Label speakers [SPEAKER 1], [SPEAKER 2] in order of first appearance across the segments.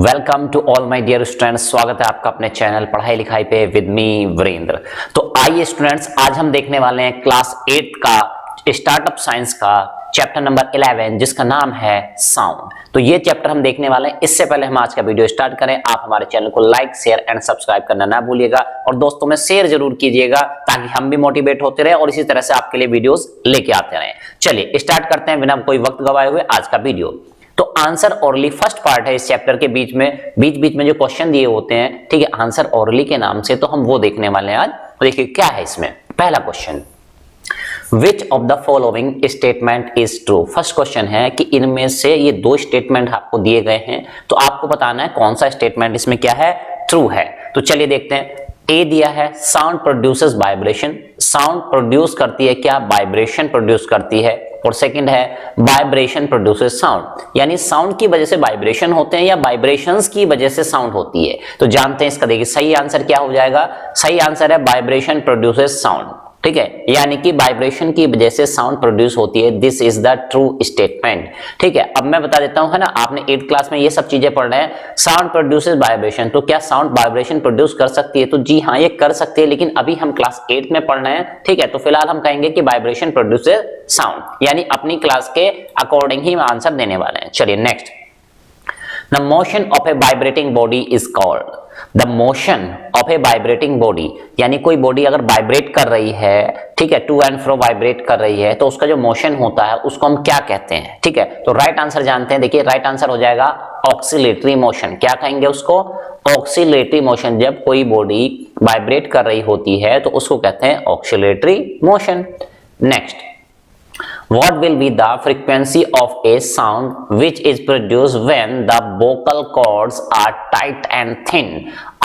[SPEAKER 1] Welcome to all my dear students. स्वागत है आपका अपने चैनल पढ़ाई लिखाई पे विद मी वीरेंद्र। तो आइए स्टूडेंट्स, आज हम देखने वाले हैं क्लास 8 का स्टार्टअप साइंस का चैप्टर नंबर 11 जिसका नाम है साउंड। तो ये चैप्टर हम देखने वाले हैं। इससे पहले हम आज का वीडियो स्टार्ट करें, आप हमारे चैनल को लाइक शेयर एंड सब्सक्राइब करना ना भूलिएगा और दोस्तों में शेयर जरूर कीजिएगा ताकि हम भी मोटिवेट होते रहे और इसी तरह से आपके लिए वीडियोस लेके आते रहे। चलिए स्टार्ट करते हैं बिना कोई वक्त गवाए हुए आज का वीडियो। तो आंसर ओरली फर्स्ट पार्ट है इस चैप्टर के। बीच में जो क्वेश्चन दिए होते हैं, ठीक है, आंसर ओरली के नाम से, तो हम वो देखने वाले हैं आज। तो देखिए क्या है इसमें। पहला question, which of the following statement is true. First question है कि इनमें से ये दो स्टेटमेंट आपको दिए गए हैं, तो आपको बताना है कौन सा स्टेटमेंट इसमें क्या है, ट्रू है। तो चलिए देखते हैं। ए दिया है sound produces vibration. Sound produce करती है क्या, वाइब्रेशन प्रोड्यूस करती है। और सेकंड है वाइब्रेशन प्रोड्यूसेस साउंड, यानी साउंड की वजह से वाइब्रेशन होते हैं या वाइब्रेशंस की वजह से साउंड होती है। तो जानते हैं इसका। देखिए सही आंसर क्या हो जाएगा। सही आंसर है वाइब्रेशन प्रोड्यूसेस साउंड, ठीक है, यानी कि वाइब्रेशन की वजह से साउंड प्रोड्यूस होती है। This is the true statement, ठीक है। अब मैं बता देता हूं, है ना, आपने 8th क्लास में ये सब चीजें पढ़ रहे हैं। साउंड प्रोड्यूसेस वाइब्रेशन, तो क्या साउंड वाइब्रेशन प्रोड्यूस कर सकती है? तो जी हाँ, ये कर सकती है, लेकिन अभी हम क्लास 8 में पढ़ रहे हैं, ठीक है। तो फिलहाल हम कहेंगे कि वाइब्रेशन प्रोड्यूसेस साउंड, यानी अपनी क्लास के अकॉर्डिंग ही आंसर देने वाले हैं। चलिए next, the motion of A vibrating body is called. The motion of A vibrating body, यानी कोई बॉडी अगर वाइब्रेट कर रही है, ठीक है, टू एंड फ्रो वाइब्रेट कर रही है, तो उसका जो मोशन होता है उसको हम क्या कहते हैं, ठीक है। तो राइट आंसर जानते हैं। देखिए राइट आंसर हो जाएगा ऑक्सीलेटरी मोशन। क्या कहेंगे उसको? Oscillatory motion. जब कोई बॉडी वाइब्रेट कर रही होती है तो उसको कहते हैं oscillatory motion. Next, what will be the frequency of a sound which is produced when the vocal cords are tight and thin।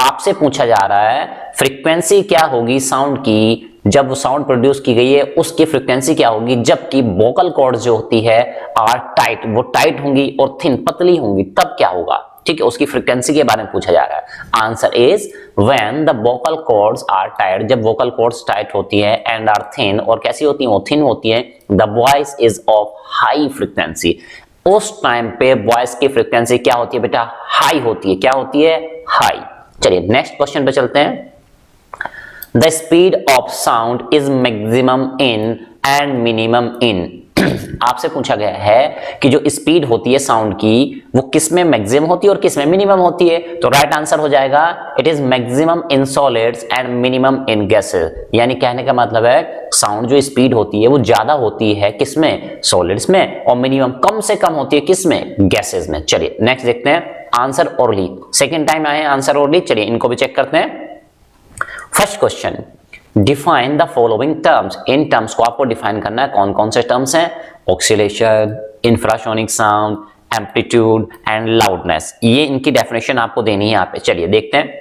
[SPEAKER 1] आपसे पूछा जा रहा है फ्रीक्वेंसी क्या होगी साउंड की, जब वो साउंड प्रोड्यूस की गई है उसकी फ्रीक्वेंसी क्या होगी जबकि वोकल कॉर्ड्स जो होती है आर टाइट, वो टाइट होंगी और थिन, पतली होंगी, तब क्या होगा, ठीक है। उसकी फ्रीक्वेंसी के बारे में पूछा जा रहा है। Answer is when the vocal cords are tight, जब वोकल कॉर्ड्स टाइट होती है, एंड आर थिन, और कैसी होती है, वो थिन होती है। The voice is of high frequency, उस टाइम पे वॉइस की फ्रीक्वेंसी क्या होती है बेटा, हाई होती है। क्या होती है? हाई। चलिए नेक्स्ट क्वेश्चन पे चलते हैं। The speed of sound is maximum in and minimum in. आपसे पूछा गया है कि जो स्पीड होती है साउंड की वो किस में मैक्सिमम होती है और किस में मिनिमम होती है। तो राइट आंसर हो जाएगा it is maximum in solids and minimum in gases. यानी कहने का मतलब है साउंड जो स्पीड होती है वो ज्यादा होती है किसमें, सॉलिड्स में, और मिनिमम कम से कम होती है किसमें, गैसेस में। चलिए नेक्स्ट देखते हैं। आंसर ओरली, सेकेंड टाइम आए आंसर ओरली। चलिए इनको भी चेक करते हैं। First question, define the following terms. In terms को आपको डिफाइन करना है। कौन कौन से टर्म्स हैं? Oscillation, infrasonic sound, amplitude and loudness. ये इनकी डेफिनेशन आपको देनी है यहाँ पे। चलिए देखते हैं।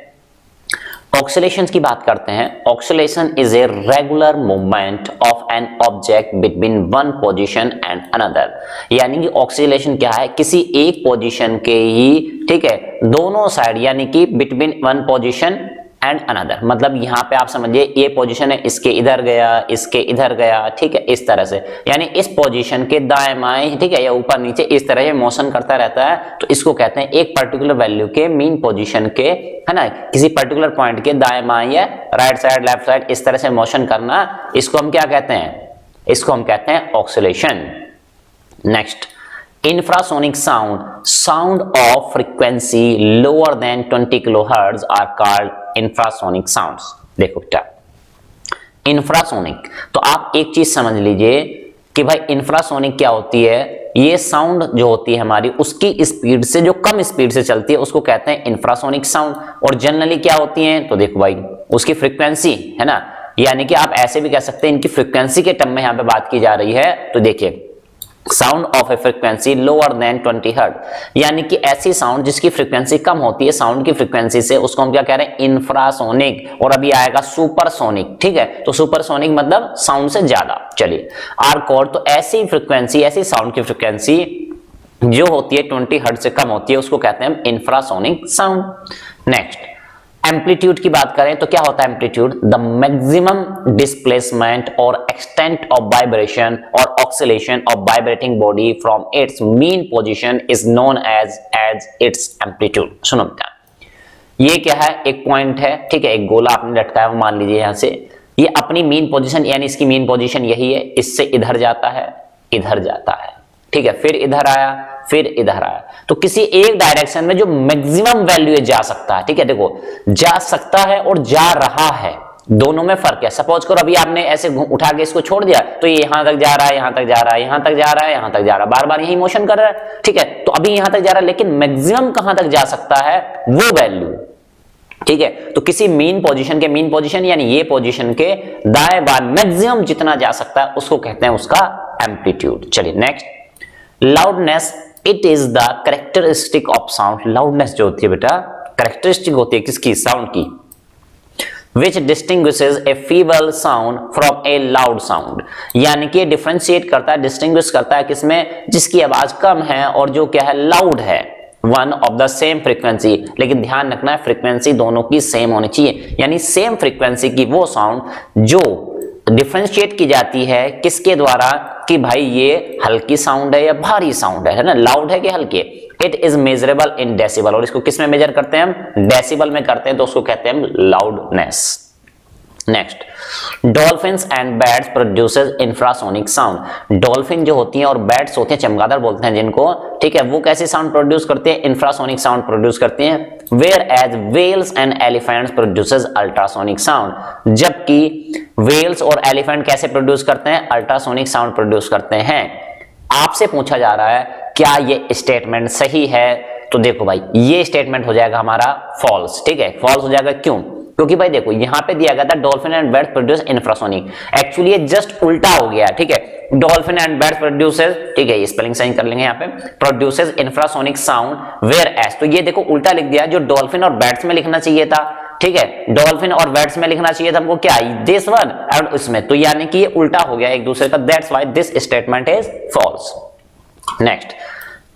[SPEAKER 1] ऑक्सीलेशन की बात करते हैं। Oscillation is a regular movement of an object between one position and another. यानी कि ऑक्सीलेशन क्या है, किसी एक पोजीशन के ही, ठीक है, दोनों साइड, यानी कि between one position and another. मतलब यहाँ पे आप समझिए ये पोजीशन है, इसके इधर गया, इसके इधर गया, ठीक है, इस तरह से, यानी इस पोजीशन के दाएं बाएं, ठीक है, या ऊपर नीचे इस तरह से मोशन करता रहता है। तो इसको कहते हैं एक पर्टिकुलर वैल्यू के मीन पोजीशन के, है ना, किसी पर्टिकुलर पॉइंट के दाएं बाएं या राइट साइड लेफ्ट साइड इस तरह से मोशन करना, इसको हम क्या कहते हैं? इसको हम कहते हैं oscillation. Next, infrasonic sound of frequency lower than 20 kilohertz are called infrasonic sounds। देखो बेटा, इंफ्रासोनिक, तो आप एक चीज समझ लीजिए कि भाई इंफ्रासोनिक क्या होती है। ये साउंड जो होती है हमारी, उसकी स्पीड से जो कम स्पीड से चलती है उसको कहते हैं इंफ्रासोनिक साउंड। और जनरली क्या होती है, तो देखो भाई उसकी फ्रीक्वेंसी, है ना, यानी कि आप ऐसे भी कह सकते हैं इनकी फ्रीक्वेंसी के टर्म में यहां पे बात की जा रही है। तो देखिए sound of A frequency lower than 20 hertz, यानी कि ऐसी साउंड जिसकी फ्रीक्वेंसी कम होती है साउंड की फ्रीक्वेंसी से, उसको हम क्या कह रहे हैं, इंफ्रासोनिक। और अभी आएगा सुपरसोनिक, ठीक है। तो सुपरसोनिक मतलब साउंड से ज्यादा। चलिए आर कॉर्ड, तो ऐसी फ्रीक्वेंसी, ऐसी साउंड की फ्रीक्वेंसी जो होती है 20 हर्ट्ज से कम होती है उसको कहते हैं इंफ्रासोनिक साउंड। नेक्स्ट, एम्पलीट्यूड की बात करें तो क्या होता है एम्पलीट्यूड? द मैक्सिमम डिस्प्लेसमेंट और एक्सटेंट ऑफ वाइब्रेशन और oscillation of vibrating body from its mean position is known as its amplitude. सुनो बेटा, ये क्या है? एक पॉइंट है, ठीक है, एक गोला आपने लटकाया हुआ मान लीजिए यहां से, ये अपनी मीन पोजीशन यानी इसकी मीन पोजीशन यही है, इससे इधर जाता है, इधर जाता है, ठीक है, फिर इधर आया, फिर इधर आया। तो किसी एक डायरेक्शन में जो मैक्सिमम वैल्यू जा सकता है, ठीक है, देखो जा सकता है और जा रहा है, दोनों में फर्क है। सपोज करो अभी आपने ऐसे उठा के इसको छोड़ दिया तो ये यहां तक जा रहा है, यहां तक जा रहा है, यहां तक जा रहा है, यहां तक जा रहा है, बार बार यही मोशन कर रहा है, ठीक है, तो अभी यहां तक जा रहा है, लेकिन मैक्सिमम कहां तक जा सकता है वो वैल्यू, ठीक है। तो किसी मीन पोजीशन के, मीन पोजीशन यानी ये पोजीशन के दाएं बाएं मैक्सिमम जितना जा सकता है उसको कहते हैं उसका एम्पलीट्यूड। चलिए next, loudness it is the characteristic of sound. Loudness जो होती है बेटा कैरेक्टरिस्टिक होती है किसकी? साउंड की। which distinguishes a feeble sound from a loud sound, यानी कि डिफरेंशिएट करता है, डिस्टिंग्विश करता है किसमें? जिसकी आवाज कम है और जो क्या है लाउड है, one of the same frequency. लेकिन ध्यान रखना है फ्रीक्वेंसी दोनों की सेम होनी चाहिए, यानी सेम फ्रीक्वेंसी की वो साउंड जो डिफरेंशिएट की जाती है किसके द्वारा कि भाई ये हल्की साउंड है या भारी साउंड है ना, लाउड है कि हल्के। It is measurable in decibel, और इसको किस में मेजर करते हैं हम? डेसिबल में करते हैं, तो उसको कहते हैं loudness. Next, dolphins and bats produces infrasonic sound. Dolphin जो होती हैं और बैट्स होते हैं, चमगादड़ बोलते हैं जिनको, ठीक है, वो कैसे साउंड प्रोड्यूस करते हैं? इंफ्रासोनिक साउंड प्रोड्यूस करते हैं। Whereas whales and elephants produces ultrasonic sound, जबकि वेल्स और एलिफेंट कैसे प्रोड्यूस करते हैं? अल्ट्रासोनिक साउंड प्रोड्यूस करते हैं। आपसे पूछा जा रहा है क्या ये स्टेटमेंट सही है? तो देखो भाई ये स्टेटमेंट हो जाएगा हमारा फॉल्स, ठीक है, फॉल्स हो जाएगा। क्यों? क्योंकि भाई देखो यहां पे दिया गया था dolphin and bats produce infrasonic, actually ये जस्ट उल्टा हो गया, ठीक है। डॉल्फिन एंड बैट्स प्रोड्यूसेस, ठीक है, ये स्पेलिंग सही कर लेंगे यहाँ पे, produces infrasonic sound whereas, तो ये देखो उल्टा लिख दिया, जो डॉल्फिन और बैट्स में लिखना चाहिए था, ठीक है, डॉल्फिन और बैट्स में लिखना चाहिए था हमको क्या? दिस वन और इसमें, तो यानी कि ये उल्टा हो गया एक दूसरे का, that's why this statement is false. Next,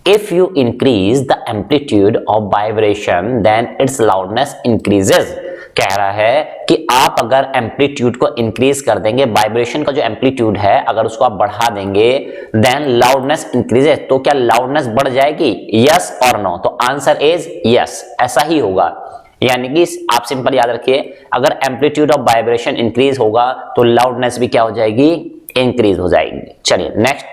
[SPEAKER 1] if you increase the amplitude of vibration then its loudness increases, कह रहा है कि आप अगर एम्पलीट्यूड को इंक्रीज कर देंगे, वाइब्रेशन का जो एम्पलीट्यूड है अगर उसको आप बढ़ा देंगे, देन लाउडनेस इंक्रीजेस, तो क्या लाउडनेस बढ़ जाएगी? यस और नो? तो आंसर इज यस, ऐसा ही होगा। यानी कि आप सिंपल याद रखिए, अगर एम्पलीट्यूड ऑफ वाइब्रेशन इंक्रीज होगा तो लाउडनेस भी क्या हो जाएगी? इंक्रीज हो जाएगी। चलिए next,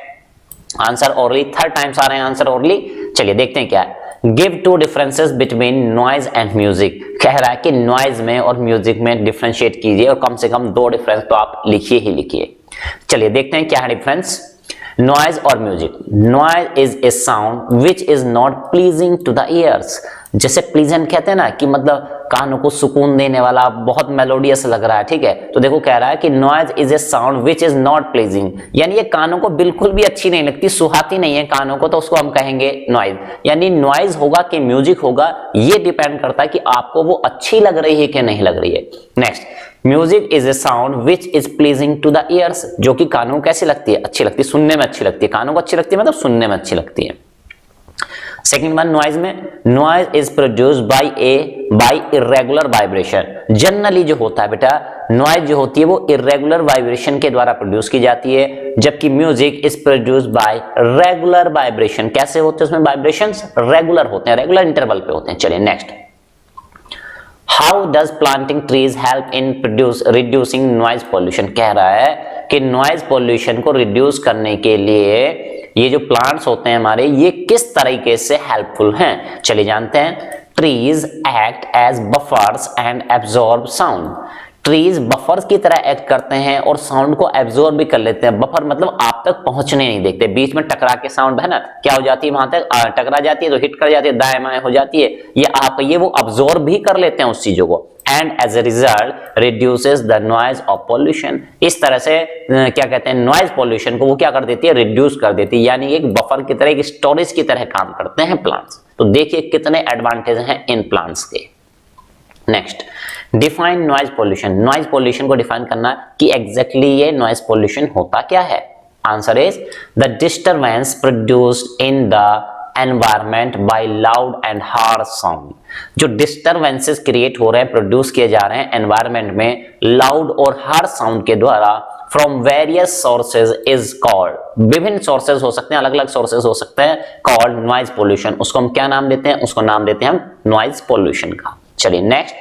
[SPEAKER 1] answer orally, third times आ रहे हैं आंसर ओरली। चलिए देखते हैं क्या है। Give two differences between noise and music, कह रहा है कि नॉइज में और म्यूजिक में डिफरेंशिएट कीजिए और कम से कम दो डिफरेंस तो आप लिखिए ही लिखिए। चलिए देखते हैं क्या है डिफरेंस नॉइज और music. Noise is a sound which is not pleasing to the ears, जैसे प्लीजेंट कहते हैं ना कि मतलब कानों को सुकून देने वाला, बहुत मेलोडियस लग रहा है, ठीक है। तो देखो कह रहा है कि noise is a sound which is not pleasing, यानी ये कानों को बिल्कुल भी अच्छी नहीं लगती, सुहाती नहीं है कानों को, तो उसको हम कहेंगे नॉइज। यानी नॉइज होगा कि म्यूजिक होगा ये डिपेंड करता है कि आपको वो अच्छी लग रही है कि नहीं लग रही है। Next, music is a sound which is pleasing to the ears, जो कि कानों को कैसी लगती है? अच्छी लगती है, सुनने में अच्छी लगती है, कानों को अच्छी लगती है मतलब सुनने में अच्छी लगती है। सेकंड वन नॉइज में, noise is produced bye irregular vibration. Generally जो होता है बेटा नॉइज जो होती है वो इर्रेगुलर वाइब्रेशन के द्वारा प्रोड्यूस की जाती है, जबकि music is produced bye regular vibration. कैसे होते हैं उसमें वाइब्रेशंस? रेगुलर होते हैं, रेगुलर इंटरवल पे होते हैं। चलिए next, how does planting trees help in reducing noise pollution, कह रहा है कि नॉइज पॉल्यूशन को रिड्यूस करने के लिए ये जो प्लांट्स होते हैं हमारे ये किस तरीके से हेल्पफुल हैं। चलिए जानते हैं। Trees act as buffers and absorb sound, trees buffers की तरह एक्ट करते हैं और साउंड को एब्जॉर्ब भी कर लेते हैं। बफर मतलब आप तक पहुंचने नहीं देते, बीच में टकरा के साउंड है ना क्या हो जाती है, वहां तक टकरा जाती है तो हिट कर जाती है, दाएं बाएं हो जाती है, ये वो अब्जॉर्ब भी कर लेते हैं उस चीजों को, and as a result reduces the noise of pollution. इस तरह से क्या कहते हैं नॉइज पॉल्यूशन को वो क्या कर देती है? रिड्यूस कर देती है, यानी एक बफर की तरह, एक स्टोरेज की तरह काम करते हैं प्लांट्स। तो देखिए कितने एडवांटेज हैं इन प्लांट्स के। Next, define noise pollution. Noise pollution को डिफाइन करना कि एग्जैक्टली ये नॉइज पॉल्यूशन होता क्या है। Answer is the disturbance produced in the environment bye loud and harsh sound. जो डिस्टरबेंसेस क्रिएट हो रहे हैं, प्रोड्यूस किए जा रहे हैं एनवायरमेंट में लाउड और हार्श साउंड के द्वारा from various sources is called, विभिन्न सोर्सेज हो सकते हैं, अलग अलग सोर्सेज हो सकते हैं, कॉल्ड नॉइज पोल्यूशन। उसको हम क्या नाम देते हैं? उसको नाम देते हैं हम नॉइज पोल्यूशन का। चलिए next,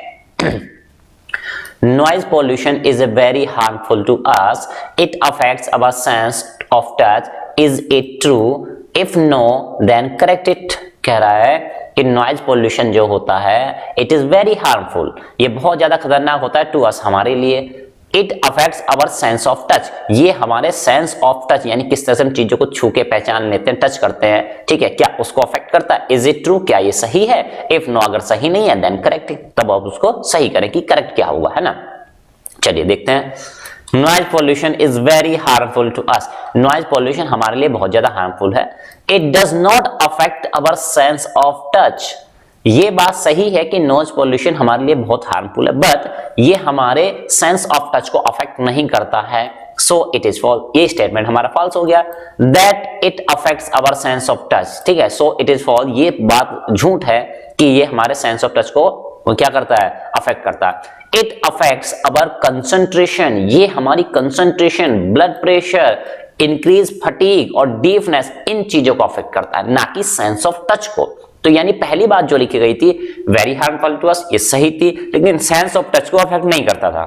[SPEAKER 1] noise pollution is a very harmful to us. It affects our sense of touch. Is it true? If no, then correct it. कह रहा है कि नॉइज पोल्यूशन जो होता है इट इज वेरी हार्मफुल, ये बहुत ज्यादा खतरनाक होता है टू अस, हमारे लिए। It affects our sense of touch, ये हमारे सेंस ऑफ टच यानी किस तरह से हम चीजों को छू के पहचान लेते हैं, टच करते हैं, ठीक है, क्या उसको अफेक्ट करता है? इज इट ट्रू, क्या ये सही है? इफ नो, अगर सही नहीं है देन करेक्ट इट, तब आप उसको सही करें कि करेक्ट क्या हुआ, है ना। चलिए देखते हैं, noise pollution is very harmful to us. Noise pollution हमारे लिए बहुत ज्यादा हार्मफुल है। It does not affect our sense of touch, ये बात सही है कि नॉइज पोल्यूशन हमारे लिए बहुत हार्मफुल है, बट ये हमारे सेंस ऑफ टच को अफेक्ट नहीं करता है, सो इट इज फॉल्स। ये स्टेटमेंट हमारा फॉल्स हो गया। That it affects our sense of touch, ठीक है, सो इट इज फॉल्स, ये बात झूठ है कि ये हमारे सेंस ऑफ टच को क्या करता है? अफेक्ट करता है। इट अफेक्ट्स आवर कंसंट्रेशन, ये हमारी concentration, blood pressure, increase fatigue और डीफनेस, इन चीजों को अफेक्ट करता है, ना कि सेंस ऑफ टच को। तो यानी पहली बात जो लिखी गई थी वेरी हार्मफुल टू अस, ये सही थी, लेकिन सेंस ऑफ टच को अफेक्ट नहीं करता था,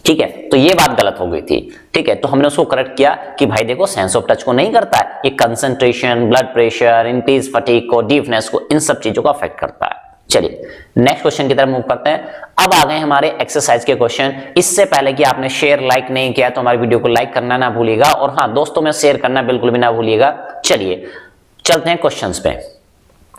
[SPEAKER 1] ठीक है, तो ये बात गलत हो गई थी, ठीक है। तो हमने उसको करेक्ट किया कि भाई देखो सेंस ऑफ टच को नहीं करता है, ये concentration, blood pressure, increase fatigue को, डीफनेस को, इन सब चीजों को अफेक्ट करता है। चलिए नेक्स्ट क्वेश्चन की तरफ मूव करते हैं। अब आ गए हमारे एक्सरसाइज के क्वेश्चन। इससे पहले कि आपने शेयर लाइक नहीं किया तो हमारी वीडियो को लाइक करना ना भूलिएगा, और हाँ दोस्तों में शेयर करना बिल्कुल भी ना भूलिएगा। चलिए चलते हैं क्वेश्चंस पे।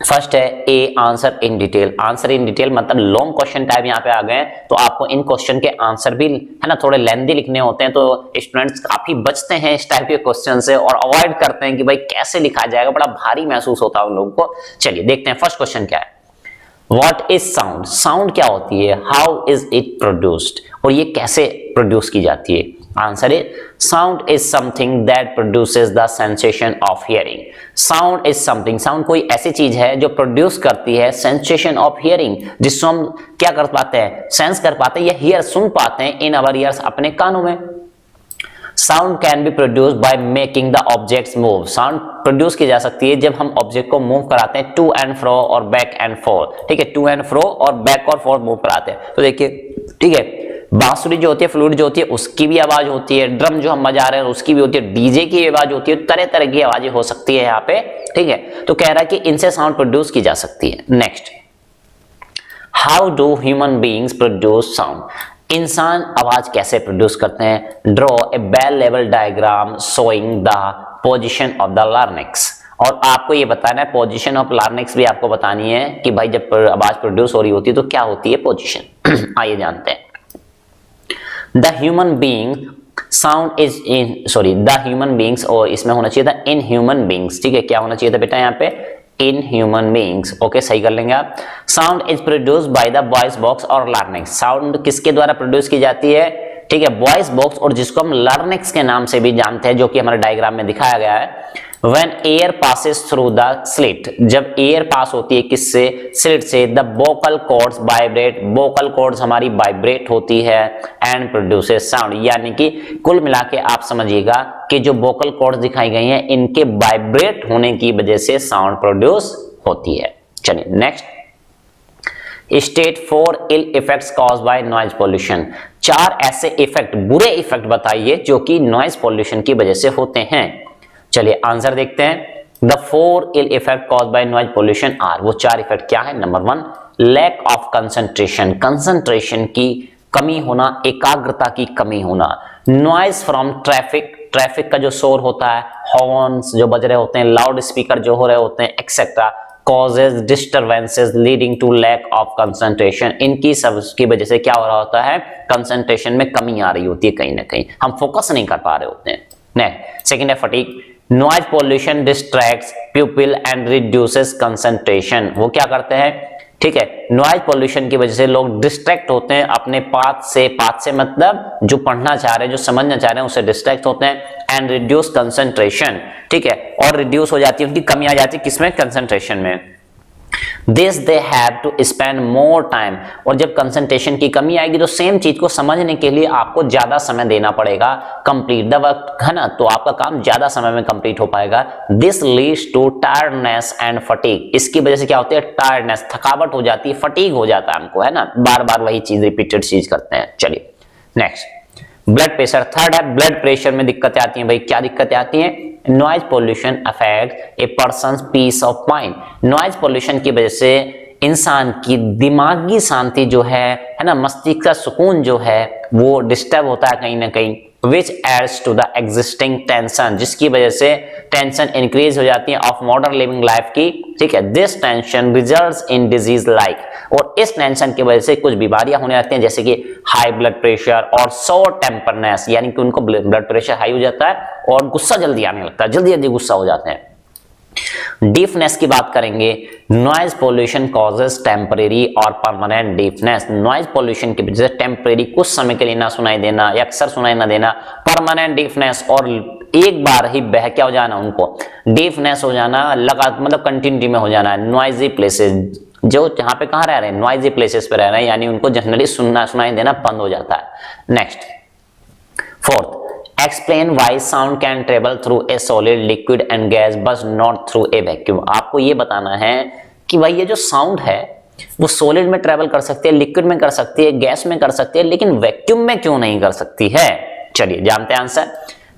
[SPEAKER 1] फर्स्ट है A, answer in detail. Answer in detail मतलब लॉन्ग क्वेश्चन टाइप यहाँ पे आ गए, तो आपको इन क्वेश्चन के आंसर भी है ना थोड़े लेंथी लिखने होते हैं, तो स्टूडेंट्स काफी बचते हैं इस टाइप के क्वेश्चन से और अवॉइड करते हैं कि भाई कैसे लिखा जाएगा, बड़ा भारी महसूस होता है उन लोगों को। चलिए देखते हैं फर्स्ट क्वेश्चन क्या है। What is sound? साउंड क्या होती है? How is it produced? और ये कैसे प्रोड्यूस की जाती है? आंसर है sound is something that produces the sensation of hearing. Sound is something, sound कोई ऐसी चीज है जो प्रोड्यूस करती है सेंसेशन ऑफ हियरिंग, जिसको हम क्या कर पाते हैं? सेंस कर पाते हैं या हियर सुन पाते हैं इन आवर ईयर्स, अपने कानों में। Sound can B produce by making the objects move. Sound produce की जा सकती है जब हम ऑब्जेक्ट को मूव कराते हैं टू एंड फ्रो और बैक एंड फोर, ठीक है, टू एंड फ्रो और बैक और फोर मूव कराते हैं। तो देखिए, ठीक है, बांसुरी जो होती है, फ्लूट जो होती है, उसकी भी आवाज होती है, ड्रम जो हम बजा रहे हैं उसकी भी होती है, डीजे की आवाज होती है, तरह तरह की आवाजें हो सकती है यहाँ पे, ठीक है। तो कह रहा है कि इनसे साउंड प्रोड्यूस की जा सकती है। Next, how do human beings produce sound? इंसान आवाज कैसे प्रोड्यूस करते हैं? ड्रॉ ए बेल लेवल diagram showing the position of the larynx. और आपको ये बताना है पोजीशन ऑफ लार्निक्स भी आपको बतानी है कि भाई जब आवाज प्रोड्यूस हो रही होती है तो क्या होती है पोजीशन। आइए जानते हैं। The human being sound is in, sorry, the human beings, और इसमें होना चाहिए था इन ह्यूमन बीइंग्स, ठीक है, क्या होना चाहिए था बेटा यहाँ पे? In human beings. ओके, सही कर लेंगे आप। Sound is produced by the voice box और लार्निक्स। साउंड किसके द्वारा प्रोड्यूस की जाती है? ठीक है, वॉइस बॉक्स, और जिसको हम लार्निक्स के नाम से भी जानते हैं, जो कि हमारे डायग्राम में दिखाया गया है। When air passes through the slit, जब एयर पास होती है किससे? स्लिट से। The vocal cords vibrate, vocal cords हमारी वाइब्रेट होती है and produces sound, यानी कि कुल मिला के आप समझिएगा कि जो vocal cords दिखाई गई हैं इनके वाइब्रेट होने की वजह से साउंड प्रोड्यूस होती है। चलिए next, state 4 ill effects caused by noise pollution. 4 ऐसे इफेक्ट, बुरे इफेक्ट बताइए जो कि नॉइज पोल्यूशन की वजह से होते हैं। चलिए आंसर देखते हैं। The 4 ill effect caused by noise pollution are, वो 4 इफेक्ट क्या है? Number 1, lack of concentration, concentration की कमी होना, एकाग्रता की कमी होना। नॉइज फ्रॉम ट्रैफिक, ट्रैफिक का जो शोर होता है, हॉर्न्स जो बज रहे होते हैं, लाउड स्पीकर जो हो रहे होते हैं, etcetera, causes disturbances leading to lack of concentration, इनकी सब की वजह से क्या हो रहा होता है? कंसंट्रेशन में कमी आ रही होती है, कहीं ना कहीं हम फोकस नहीं कर पा रहे होते हैं। नेक्स्ट, सेकंड है fatigue. Noise pollution distracts people and reduces concentration. वो क्या करते हैं? ठीक है, नॉइज पोल्यूशन की वजह से लोग डिस्ट्रैक्ट होते हैं अपने पाथ से मतलब जो पढ़ना चाह रहे हैं, जो समझना चाह रहे हैं, उससे डिस्ट्रैक्ट होते हैं। एंड रिड्यूस कंसंट्रेशन, ठीक है, और रिड्यूस हो जाती है, उनकी कमी आ जाती है किसमें, कंसंट्रेशन में। This they have to spend more time, और जब कंसंट्रेशन की कमी आएगी तो सेम चीज को समझने के लिए आपको ज्यादा समय देना पड़ेगा, कंप्लीट द वर्क, है ना, तो आपका काम ज्यादा समय में कंप्लीट हो पाएगा। This leads to tiredness and fatigue, इसकी वजह से क्या होती है, टायर्डनेस, थकावट हो जाती है, फटीग हो जाता है हमको, है ना, बार बार वही चीज रिपीटेड चीज करते हैं। चलिए नेक्स्ट, ब्लड प्रेशर। थर्ड है ब्लड प्रेशर में दिक्कतें आती हैं। भाई क्या दिक्कतें आती हैं, noise pollution affect a person's peace of mind, noise pollution की वजह से इंसान की दिमागी शांति जो है ना, मस्तिष्क का सुकून जो है वो डिस्टर्ब होता है कहीं ना कहीं। Which adds to the existing tension, जिसकी वजह से टेंशन इंक्रीज हो जाती है ऑफ मॉडर्न लिविंग लाइफ की, ठीक है। This tension results in disease like, और इस टेंशन की वजह से कुछ बीमारियां होने लगती हैं, जैसे कि हाई ब्लड प्रेशर और शॉर्ट टेम्परनेस, यानी कि उनको ब्लड प्रेशर हाई हो जाता है और गुस्सा जल्दी आने लगता है, जल्दी जल्दी गुस्सा हो जाते हैं। डीफनेस की बात करेंगे, नॉइज पोल्यूशन कॉजेस टेम्परेरी और परमानेंट डीफनेस, नॉइज पोल्यूशन की वजह से टेम्परेरी कुछ समय के लिए ना सुनाई देना या अक्सर सुनाई ना देना, परमानेंट डीफनेस और एक बार ही बहकिया हो जाना, उनको डीफनेस हो जाना, लगा मतलब कंटिन्यूटी में हो जाना। नॉइजी प्लेसेस, जो यहाँ पे कहाँ रह रहे हैं, नॉइजी प्लेसेस पे रह रहे हैं, यानी उनको जनरली सुनाई देना बंद हो जाता है। Next, fourth, explain why sound can travel through a solid, liquid and gas but not through a vacuum. आपको ये बताना है कि भाई ये जो साउंड है वो सॉलिड में ट्रेवल कर सकती है, लिक्विड में कर सकती है, गैस में कर सकती है, लेकिन वैक्यूम में क्यों नहीं कर सकती है। चलिए जानते हैं answer.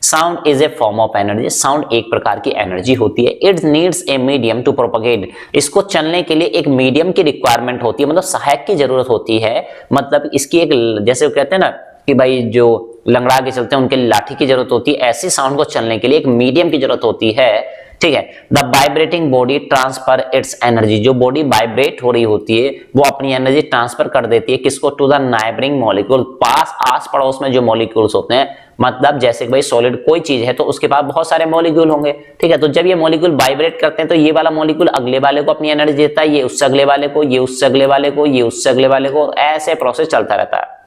[SPEAKER 1] Sound is a form of energy, sound एक प्रकार की एनर्जी होती है। It needs a medium to propagate, इसको चलने के लिए एक मीडियम की रिक्वायरमेंट होती है, मतलब सहायक की जरूरत होती है। मतलब इसकी एक, जैसे वो कहते हैं ना कि भाई जो लंगड़ा के चलते हैं उनके लाठी की जरूरत होती है, ऐसी साउंड को चलने के लिए एक मीडियम की जरूरत होती है, ठीक है। The vibrating body transfer it's energy, जो बॉडी वाइब्रेट हो रही होती है वो अपनी एनर्जी ट्रांसफर कर देती है किसको, टू द नाइबरिंग मॉलिक्यूल, पास आस पड़ोस में जो मॉलिक्यूल्स होते हैं, मतलब जैसे कि भाई सॉलिड कोई चीज है तो उसके पास बहुत सारे मॉलिक्यूल होंगे, ठीक है। तो जब ये मॉलिक्यूल वाइब्रेट करते हैं तो ये वाला मॉलिक्यूल अगले वाले को अपनी एनर्जी देता है, ये उससे अगले वाले को, ये उससे अगले वाले को, ये उससे अगले वाले को, ऐसे प्रोसेस चलता रहता है,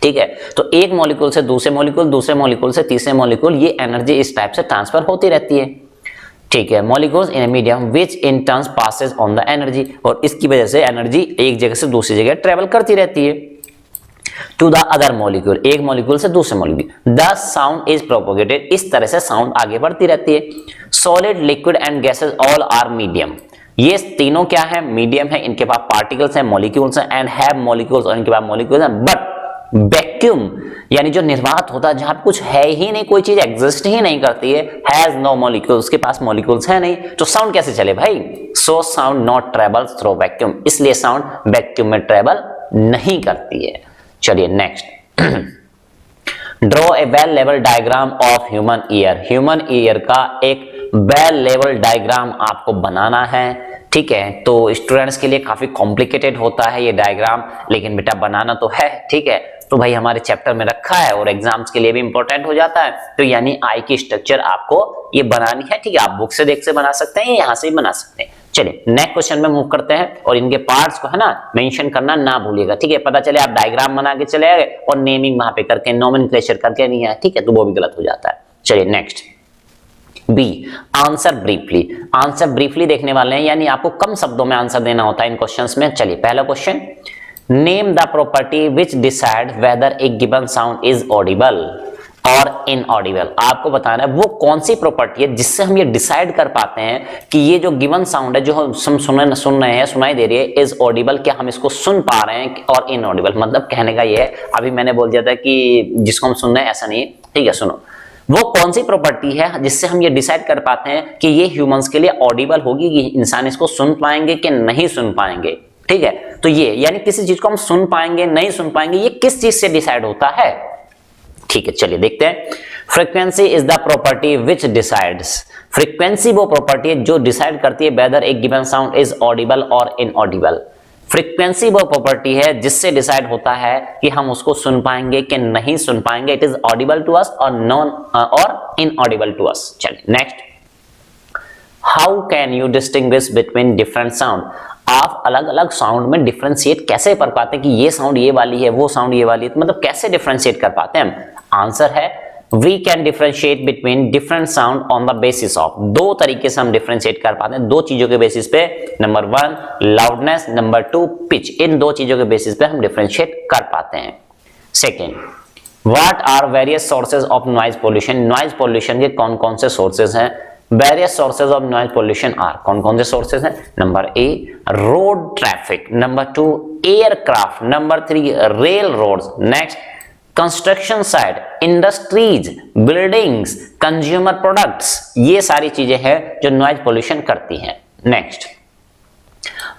[SPEAKER 1] ठीक है। तो एक मॉलिक्यूल से दूसरे मॉलिक्यूल, दूसरे मॉलिक्यूल से तीसरे मॉलिक्यूल, ये एनर्जी इस टाइप से ट्रांसफर होती रहती है, ठीक है। Molecules in a medium which in turns passes on the energy, और इसकी वजह से एनर्जी एक जगह से दूसरी जगह ट्रेवल करती रहती है टू द अदर मॉलिक्यूल, एक मॉलिक्यूल से दूसरे molecule. The sound is propagated, इस तरह से साउंड आगे बढ़ती रहती है। Solid, liquid and gases all are medium, ये तीनों क्या है, मीडियम है, इनके पास पार्टिकल्स हैं, मॉलिक्यूल्स हैं, एंड हैव मॉलिक्यूल्स, और इनके पास मॉलिक्यूल्स हैं। बट वैक्यूम यानी जो निर्वात होता है, जहां कुछ है ही नहीं, कोई चीज एग्जिस्ट ही नहीं करती है, हैज नो मॉलिक्यूल्स, उसके पास मॉलिक्यूल्स है नहीं, तो साउंड कैसे चले भाई। So sound not travels through vacuum, इसलिए साउंड वैक्यूम में ट्रेवल नहीं करती है। चलिए next, draw a well level diagram of human ear, human ear का एक वेल लेवल डायग्राम आपको बनाना है, ठीक है। तो स्टूडेंट्स के लिए काफी कॉम्प्लिकेटेड होता है ये डायग्राम, लेकिन बेटा बनाना तो है, ठीक है। तो भाई हमारे चैप्टर में रखा है और एग्जाम्स के लिए भी इंपॉर्टेंट हो जाता है, तो यानी आई की स्ट्रक्चर आपको ये बनानी है, ठीक है। आप बुक से देख से बना सकते हैं, यहाँ से भी बना सकते हैं। चलिए नेक्स्ट क्वेश्चन में मूव करते हैं, और इनके पार्ट्स को है ना मेंशन करना ना भूलिएगा, ठीक है। पता चले आप डायग्राम बना के चले गए और नेमिंग वहां पे करके नोमेनक्लेचर करके नहीं है, ठीक है, तो वो भी गलत हो जाता है। चलिए next, B, answer briefly, answer briefly देखने वाले हैं, यानी आपको कम शब्दों में आंसर देना होता है इन क्वेश्चंस में। चलिए पहला question, name the property which decide whether a given sound is audible और इनऑडिबल। आपको बताना है वो कौन सी प्रॉपर्टी है जिससे हम ये डिसाइड कर पाते हैं कि ये जो गिवन साउंड है जो हम सुन रहे हैं, सुनाई दे रही है, इज ऑडिबल, क्या हम इसको सुन पा रहे हैं, और इनऑडिबल, मतलब कहने का ये है, अभी मैंने बोल दिया था कि जिसको हम सुन रहे हैं ऐसा नहीं है, ठीक है। सुनो, वो कौन सी प्रॉपर्टी है जिससे हम ये डिसाइड कर पाते हैं कि ये ह्यूमंस के लिए ऑडिबल होगी, कि इंसान इसको सुन पाएंगे कि नहीं सुन पाएंगे, ठीक है। तो ये यानी किसी चीज को हम सुन पाएंगे नहीं सुन पाएंगे, ये किस चीज से डिसाइड होता है, ठीक है। चलिए देखते हैं, frequency is the property which decides, frequency वो प्रॉपर्टी है जो डिसाइड करती है whether a given sound is audible और इनऑडिबल। फ्रीक्वेंसी वो प्रॉपर्टी है जिससे डिसाइड होता है कि हम उसको सुन पाएंगे कि नहीं सुन पाएंगे, it is audible to us और नॉन और इनऑडिबल टू अस। चलिए next, how can you distinguish between different sound, आप अलग अलग साउंड में डिफरेंशिएट कैसे कर पाते हैं कि ये साउंड ये वाली है, वो साउंड ये वाली है, तो मतलब कैसे डिफरेंशिएट कर पाते हैं हम? आंसर है we can differentiate between different sound on the basis of, दो तरीके से हम डिफरेंशिएट कर पाते हैं, दो चीजों के बेसिस पे। नंबर 1 लाउडनेस, नंबर 2 पिच, इन दो चीजों के बेसिस पे हम डिफरेंशिएट कर पाते हैं। Second, what are various sources of noise pollution, noise pollution के कौन कौन से सोर्सेज हैं? Various sources of noise pollution are, कौन कौन से सोर्सेज हैं? Number A road traffic, number 2 aircraft, number 3 rail roads, next construction site, industries, buildings, consumer products, ये सारी चीजें हैं जो नॉइज पोल्यूशन करती हैं। Next,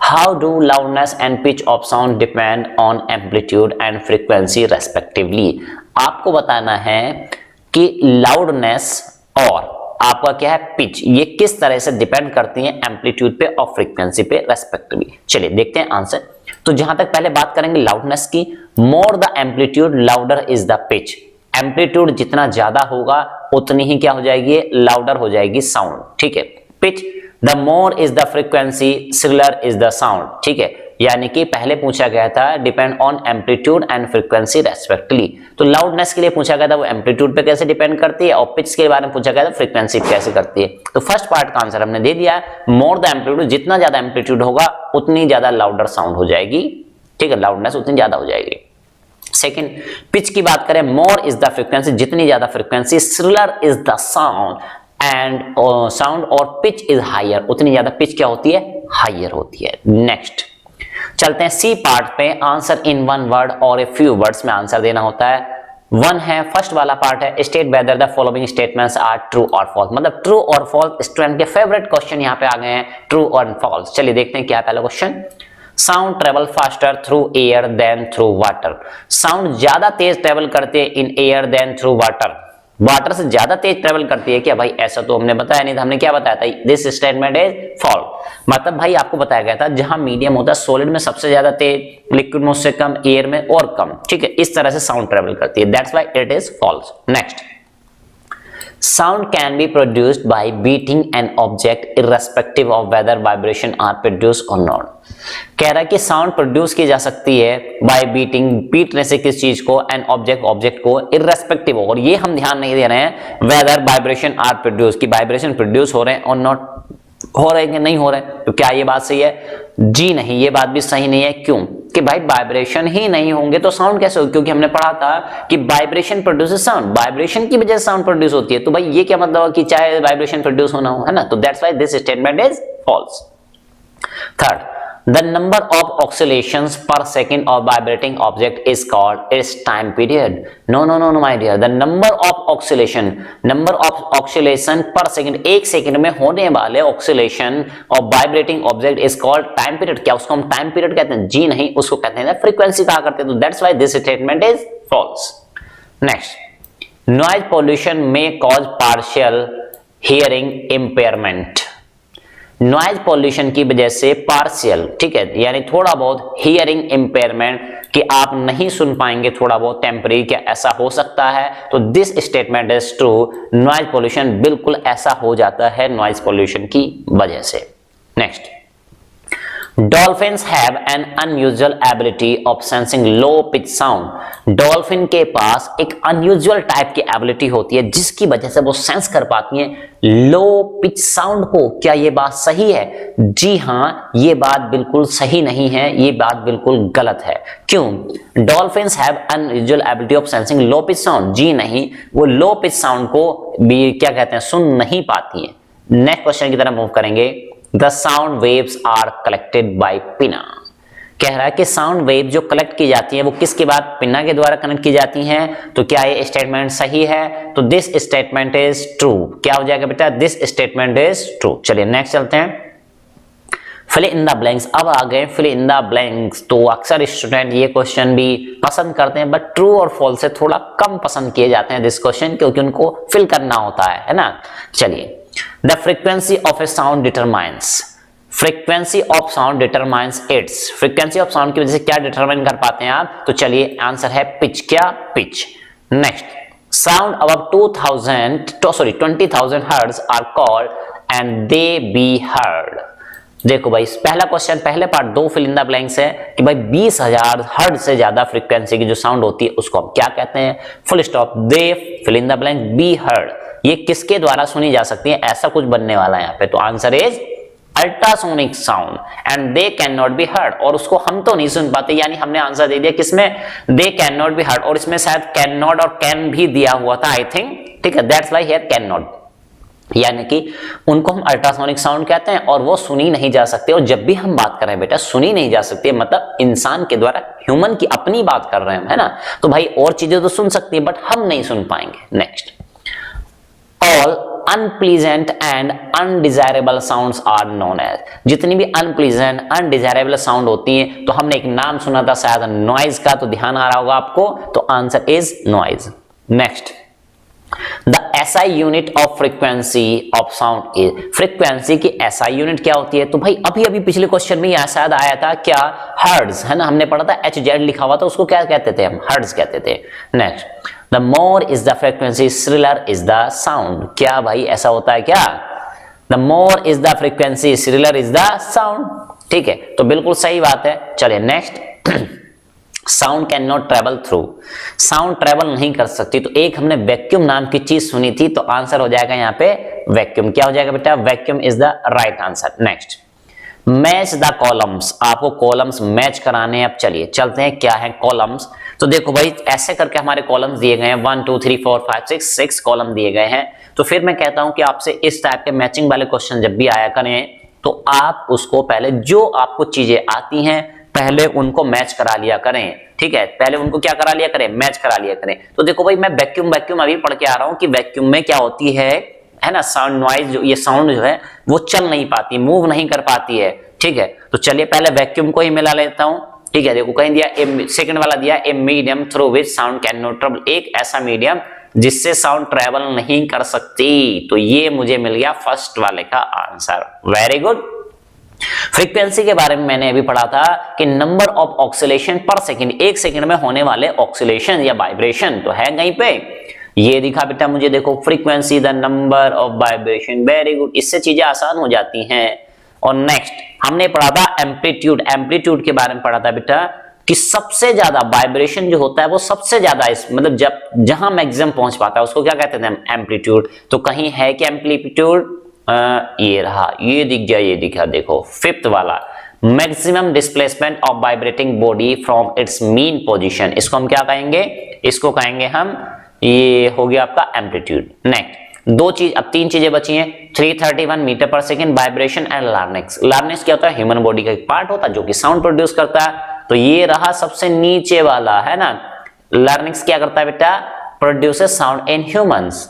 [SPEAKER 1] how do loudness and pitch of sound depend on amplitude and frequency respectively, आपको बताना है कि लाउडनेस और आपका क्या है पिच, ये किस तरह से डिपेंड करती हैं एम्पलीट्यूड पे और फ्रीक्वेंसी पे रेस्पेक्टिवली। चलिए देखते हैं आंसर। तो जहां तक पहले बात करेंगे लाउडनेस की, more the amplitude louder is the pitch, amplitude जितना ज्यादा होगा उतनी ही क्या हो जाएगी? लाउडर हो जाएगी साउंड, ठीक है। Pitch, the more is the frequency, similar is the sound, ठीक है। यानी कि पहले पूछा गया था depend on amplitude and frequency respectively, तो लाउडनेस के लिए पूछा गया था वो एम्पलीट्यूड पे कैसे डिपेंड करती है, और पिच के बारे में पूछा गया था फ्रीक्वेंसी कैसे करती है। तो फर्स्ट पार्ट का आंसर हमने दे दिया है, मोर द एम्पलीट्यूड, जितना ज्यादा एम्पलीट्यूड होगा उतनी ज्यादा लाउडर साउंड हो जाएगी, ठीक है, लाउडनेस उतनी ज्यादा हो जाएगी। सेकेंड, पिच की बात करें, मोर इज द फ्रीक्वेंसी, जितनी ज्यादा frequency, similar is the sound and sound, और पिच इज हायर, उतनी ज्यादा पिच क्या होती है? हायर होती है। नेक्स्ट चलते हैं सी पार्ट पे, आंसर इन वन वर्ड और ए फ्यू वर्ड्स में आंसर देना होता है। वन है, फर्स्ट वाला पार्ट है, state whether the following statements are true और फॉल्स, मतलब ट्रू और फॉल्स स्टूडेंट के फेवरेट क्वेश्चन यहाँ पे आ गए हैं, ट्रू और फॉल्स। चलिए देखते हैं क्या है पहला question. Sound travel faster through air than through water, sound ज्यादा तेज ट्रेवल करती है in air than through water, water से ज्यादा तेज ट्रेवल करती है क्या? भाई ऐसा तो हमने बताया नहीं था, हमने क्या बताया था? दिस स्टेटमेंट इज फॉल्स, मतलब भाई आपको बताया गया था जहां मीडियम होता है सॉलिड में सबसे ज्यादा तेज, लिक्विड में उससे कम, एयर में और कम, ठीक है, इस तरह से साउंड ट्रेवल करती है, that's why it is false. Next, sound can be produced by beating an object irrespective of whether vibration are produced और नॉट, कह रहा है कि साउंड प्रोड्यूस की जा सकती है बाय बीटिंग, बीटने से किस चीज को? एन ऑब्जेक्ट, ऑब्जेक्ट को, इररेस्पेक्टिव, और ये हम ध्यान नहीं दे रहे हैं वेदर वाइब्रेशन आर प्रोड्यूस, की वाइब्रेशन प्रोड्यूस हो रहे हैं और नॉट हो रहे हैं कि नहीं हो रहे हैं। तो क्या ये बात सही है? जी नहीं, ये बात भी सही नहीं है। क्यों? कि भाई वाइब्रेशन ही नहीं होंगे तो साउंड कैसे होगी? क्योंकि हमने पढ़ा था कि वाइब्रेशन प्रोड्यूसेस साउंड, वाइब्रेशन की वजह से साउंड प्रोड्यूस होती है, तो भाई ये क्या मतलब कि चाहे वाइब्रेशन प्रोड्यूस होना हो, है ना, तो that's why this statement is false. Third, the number of oscillations per second of vibrating object is called its time period. No my dear, the number of oscillation per second, एक second में होने वाले oscillation of vibrating object is called time period, क्या उसको हम time period कहते हैं? जी नहीं, उसको कहते हैं frequency कहा करते हैं, तो that's why this statement is false. Next, noise pollution may cause partial hearing impairment, noise pollution की वजह से पार्शियल, ठीक है, यानी थोड़ा बहुत हियरिंग इंपेयरमेंट, कि आप नहीं सुन पाएंगे थोड़ा बहुत टेम्परेरी, क्या ऐसा हो सकता है? तो this statement is true, noise pollution बिल्कुल ऐसा हो जाता है नॉइज पॉल्यूशन की वजह से। Next, Dolphins have an unusual ability of sensing low pitch sound. Dolphin के पास एक अनयूजुअल टाइप की एबिलिटी होती है जिसकी वजह से वो सेंस कर पाती हैं लो पिच साउंड को। क्या ये बात सही है? जी हाँ, ये बात बिल्कुल सही नहीं है, ये बात बिल्कुल गलत है। क्यों? Dolphins have unusual ability of sensing low pitch sound, जी नहीं, वो लो पिच साउंड को भी क्या कहते हैं, सुन नहीं पाती हैं। नेक्स्ट क्वेश्चन की तरफ मूव करेंगे। The sound waves are collected by pinna. कह रहा है कि साउंड वेव जो कलेक्ट की जाती है वो किसके बाद? पिन्ना के द्वारा कनेक्ट की जाती हैं। तो क्या ये स्टेटमेंट सही है? तो दिस स्टेटमेंट इज ट्रू। क्या हो जाएगा बेटा? This statement is true. चलिए नेक्स्ट चलते हैं। फिल इन द ब्लैंक्स, अब आ गए फिल इन द ब्लैंक्स। तो अक्सर स्टूडेंट ये क्वेश्चन भी पसंद करते हैं, बट ट्रू और फॉल्स से थोड़ा कम पसंद किए जाते हैं दिस क्वेश्चन, क्योंकि उनको फिल करना होता है ना। चलिए, the frequency of a sound determines, frequency of sound determines its, frequency of sound की वजह से क्या डिटरमाइन कर पाते हैं आप? तो चलिए आंसर है पिच। क्या? Pitch. Next, sound above 2000 hertz are called and they be heard. देखो भाई पहला क्वेश्चन, पहले पार्ट दो फिल इन द ब्लैंक्स है कि भाई 20,000 हर्ट्ज से ज्यादा फ्रीक्वेंसी की जो साउंड होती है उसको हम क्या कहते हैं, full stop, they fill in the blank be heard, ये किसके द्वारा सुनी जा सकती है, ऐसा कुछ बनने वाला है यहाँ पे। तो answer is ultrasonic sound and they can not be heard, और उसको हम तो नहीं सुन पाते, यानी हमने आंसर दे दिया किसमें, they can not be heard, और इसमें शायद कैन नॉट और कैन भी दिया हुआ था आई थिंक, ठीक है, that's why here can not, यानी कि उनको हम अल्ट्रासोनिक साउंड कहते हैं और वो सुनी नहीं जा सकती। और जब भी हम बात कर रहे हैं बेटा सुनी नहीं जा सकती है, मतलब इंसान के द्वारा, ह्यूमन की अपनी बात कर रहे हैं, है ना, तो भाई और चीजें तो सुन सकती है बट हम नहीं सुन पाएंगे। Next, all unpleasant and undesirable sounds are known as, जितनी भी अनप्लीजेंट अनडिजायरेबल साउंड होती हैं, तो हमने एक नाम सुना था शायद नॉइज का, तो ध्यान आ रहा होगा आपको, तो answer is noise. Next, the SI unit of frequency of sound is, frequency की SI यूनिट क्या होती है, तो भाई अभी अभी पिछले क्वेश्चन में शायद आया था क्या, हर्ट्ज, है ना, हमने पढ़ा था HZ लिखा हुआ था, उसको क्या कहते थे हम, हर्ट्ज कहते थे। Next, the more is the frequency shriller is the sound, क्या भाई ऐसा होता है क्या, the more is the frequency shriller is the sound, ठीक है, तो बिल्कुल सही बात है। चलिए next, sound can not travel through, sound travel नहीं कर सकती, तो एक हमने वैक्यूम नाम की चीज सुनी थी, तो आंसर हो जाएगा यहाँ पे वैक्यूम, क्या हो जाएगा बेटा, vacuum is the right answer. Next, match the columns, आपको कॉलम्स मैच कराने हैं। अब चलिए चलते हैं क्या है कॉलम्स, तो देखो भाई ऐसे करके हमारे कॉलम्स दिए गए हैं 1 2 3 4 5 6 कॉलम दिए गए हैं, तो फिर मैं कहता हूं कि आपसे इस टाइप के मैचिंग वाले क्वेश्चन जब भी आया करें, तो आप उसको पहले जो आपको चीजें आती हैं पहले उनको मैच करा लिया करें, ठीक है, पहले उनको क्या करा लिया करें, मैच करा लिया करें। तो देखो भाई मैं वैक्यूम अभी पढ़ के आ रहा हूं कि वैक्यूम में क्या होती है ना, साउंड नॉइज, जो ये साउंड जो है वो चल नहीं पाती, मूव नहीं कर पाती है, ठीक है, तो चलिए पहले वैक्यूम को ही मिला लेता हूं, ठीक है, देखो कहीं दिया सेकंड वाला दिया, a medium through which sound can not travel, एक ऐसा मीडियम जिससे साउंड ट्रेवल नहीं कर सकती, तो ये मुझे मिल गया फर्स्ट वाले का आंसर, वेरी गुड। फ्रीक्वेंसी के बारे में मैंने अभी पढ़ा था कि नंबर ऑफ ऑक्सीलेशन पर सेकंड, एक सेकंड में होने वाले ऑक्सीलेशन या वाइब्रेशन, तो है कहीं पे ये दिखा बेटा मुझे, देखो frequency the number of vibration, very good, इससे चीजें आसान हो जाती हैं। और नेक्स्ट हमने पढ़ा था एम्पलीट्यूड, एम्पलीट्यूड के बारे में पढ़ा था बेटा कि सबसे ज्यादा वाइब्रेशन जो होता है वो सबसे ज्यादा इस मतलब जब जहां मैक्सिमम पहुंच पाता है उसको क्या कहते हैं, एम्पलीट्यूड। तो कहीं है कि एम्पलीट्यूड, ये रहा, ये दिख गया, ये दिखा, देखो फिफ्थ वाला, maximum displacement of vibrating body from its mean position, इसको हम क्या कहेंगे, इसको कहेंगे हम, ये हो गया आपका एम्पलीट्यूड। नेक्स्ट दो चीज, अब तीन चीजें बची हैं, 331 मीटर पर सेकेंड वाइब्रेशन एंड लार्निक्स, लार्निक्स क्या होता है, ह्यूमन बॉडी का एक पार्ट होता है जो कि साउंड प्रोड्यूस करता है, तो ये रहा सबसे नीचे वाला, है ना, लार्निक्स क्या करता है बेटा, produces sound in humans.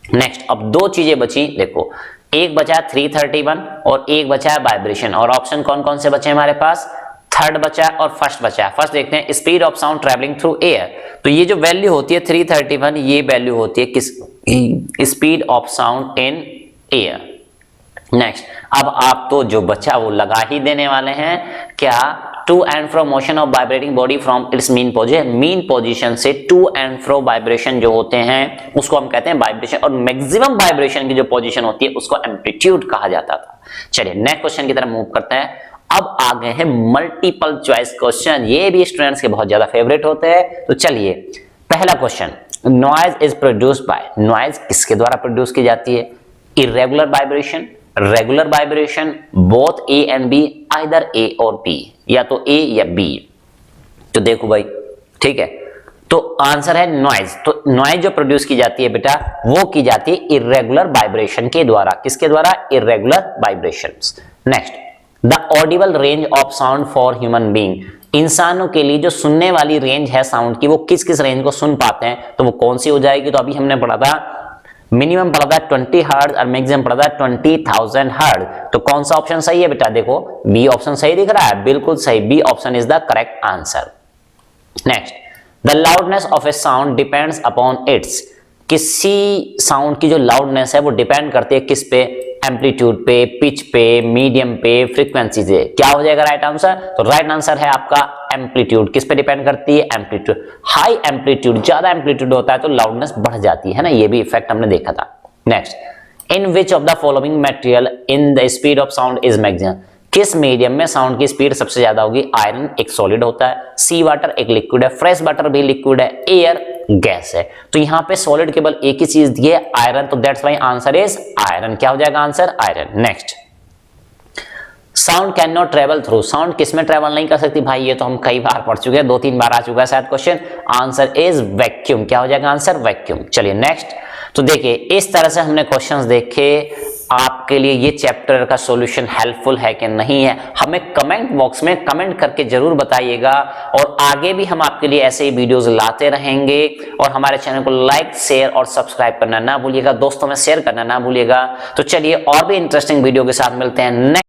[SPEAKER 1] Next अब दो चीजें बची, देखो एक बचा 331 और एक बचा है वाइब्रेशन, और ऑप्शन कौन कौन से बचे हमारे पास, थर्ड बचा और फर्स्ट बचा। फर्स्ट देखते हैं, speed of sound travelling through air, तो ये जो वैल्यू होती है 331, ये वैल्यू होती है किस, speed of sound in air. Next अब आप तो जो बचा वो लगा ही देने वाले हैं, क्या, to and fro motion of vibrating body from its mean position, mean position से टू एंड फ्रो वाइब्रेशन जो होते हैं उसको हम कहते हैं वाइब्रेशन, और मैक्सिमम वाइब्रेशन की जो पोजीशन होती है उसको एम्पलीट्यूड कहा जाता था। चलिए नेक्स्ट क्वेश्चन की तरफ मूव करते हैं। अब आ गए हैं मल्टीपल चॉइस क्वेश्चन, ये भी स्टूडेंट्स के बहुत ज्यादा फेवरेट होते हैं। तो चलिए पहला question, noise is produced by, noise किसके द्वारा प्रोड्यूस की जाती है, irregular vibration, regular vibration, both A and B, either A और बी, या तो ए या बी। तो देखो भाई ठीक है, तो आंसर है नॉइज। तो नॉइज जो प्रोड्यूस की जाती है बेटा वो की जाती है इर्रेगुलर वाइब्रेशन के द्वारा, किसके द्वारा, irregular vibrations. Next, the Audible range of sound for human being, इंसानों के लिए जो सुनने वाली रेंज है साउंड की वो किस किस रेंज को सुन पाते हैं, तो वो कौन सी हो जाएगी, तो अभी हमने पढ़ा था मिनिमम पढ़ा था 20 हर्ट्ज और मैक्सिमम पढ़ा था 20,000 हर्ट्ज। तो कौन सा ऑप्शन सही है बेटा, देखो बी ऑप्शन सही दिख रहा है, बिल्कुल सही, B option is the correct answer. Next, the loudness of a sound depends upon its, किसी साउंड की जो लाउडनेस है वो डिपेंड करती है किस पे, एम्पलीट्यूड पे, पिच पे, मीडियम पे, फ्रीक्वेंसी से। क्या हो जाएगा राइट आंसर, तो राइट आंसर है आपका एम्पलीट्यूड। किस पे डिपेंड करती है, एम्पलीट्यूड। हाई एम्पलीट्यूड, ज्यादा एम्पलीट्यूड होता है तो लाउडनेस बढ़ जाती है ना, ये भी इफेक्ट हमने देखा था। Next, in which of the following material in the speed of sound is maximum, किस मीडियम में साउंड की स्पीड सबसे ज्यादा होगी? आयरन एक सॉलिड होता है, सी वाटर एक लिक्विड है, फ्रेश वाटर भी लिक्विड है, एयर गैस है। तो यहाँ पे सॉलिड केवल एक ही चीज दी है, आयरन, तो that's why answer is iron. क्या हो जाएगा answer? Iron. Next, sound can not travel through, sound किसमें ट्रेवल नहीं कर सकती? भाई ये तो हम कई बार पढ़ चुके हैं, 2-3 बार आ चुका है शायद क्वेश्चन। Answer is vacuum. क्या हो जाएगा आंसर? वैक्यूम। चलिए नेक्स्ट। तो देखिए इस तरह से हमने क्वेश्चंस देखे। आपके लिए ये चैप्टर का सॉल्यूशन हेल्पफुल है कि नहीं है, हमें कमेंट बॉक्स में कमेंट करके जरूर बताइएगा। और आगे भी हम आपके लिए ऐसे ही वीडियोस लाते रहेंगे। और हमारे चैनल को लाइक, शेयर और सब्सक्राइब करना ना भूलिएगा, दोस्तों में शेयर करना ना भूलिएगा। तो चलिए और भी इंटरेस्टिंग वीडियो के साथ मिलते हैं नेक्स्ट